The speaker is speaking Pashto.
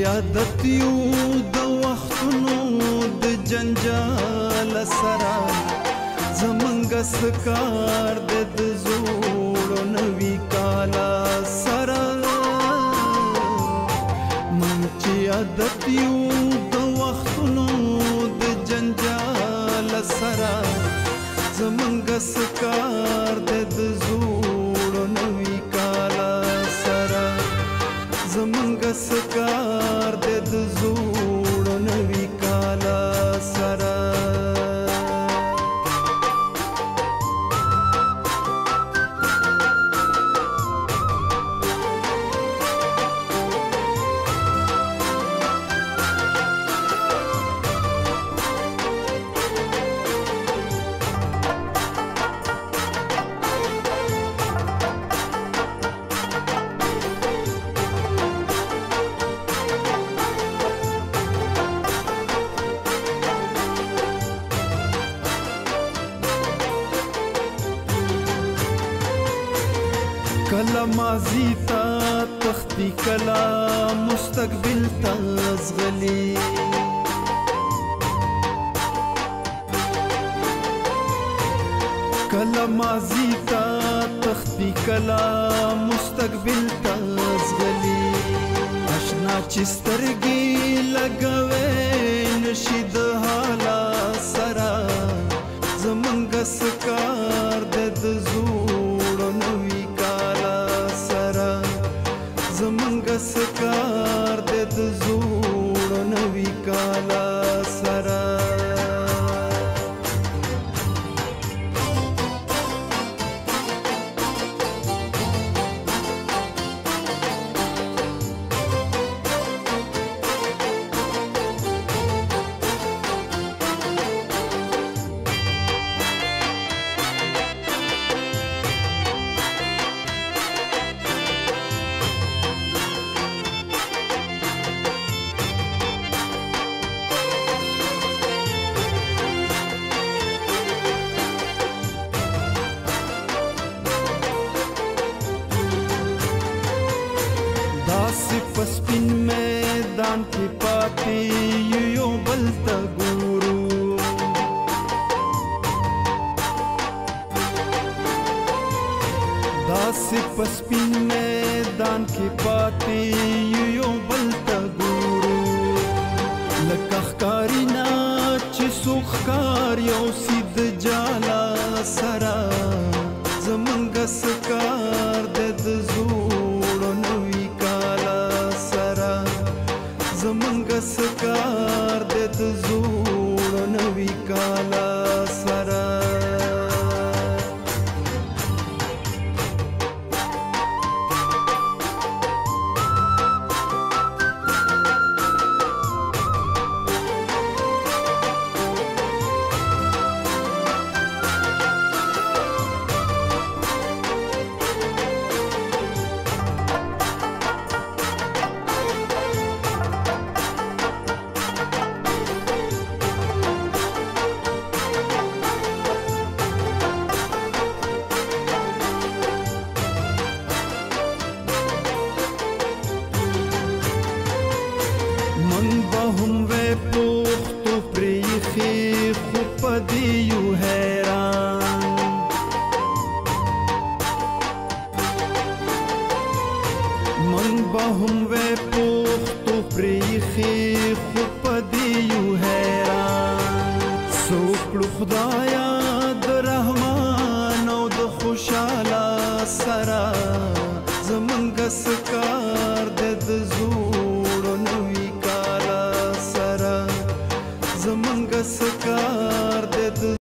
عادت یو د وختونو د جنجال سره زمونږ سکار د زوړو نوي کالا سره من چې عادت یو د وختونو د جنجال سره زمونږ سکار د زوړو نوي کالا سره زمونږ سکار د زوړو نوي کالا سره کلا ماضی تا تختی کلا مستقبل تا زغلی کلا ماضی تا تختی کلا مستقبل تا زغلی اشنا چې سترګې لګوي نشي د حالا سره زمونږ سکار د زوړو نوي زمونږ سکار د زوړو نوي کالا سره پسپین میدان کې پاتې یو بل ته ګورو داسې پسپین میدان کې پاتې یو بل ته ګورو لکه ښکارینا چې څوک ښکار یو سید جالا سره زمونږ سکار د زوړو نوي زمونږ سکار د زوړو نوي کالا سره من به هم وی پوختو پریخي خو په دې یو حیران من به هم وی پوختو پریخي خو په دې یو حیران څوک خدایا د رحمان او د خوشاله سره زمونږ سکار د زوړو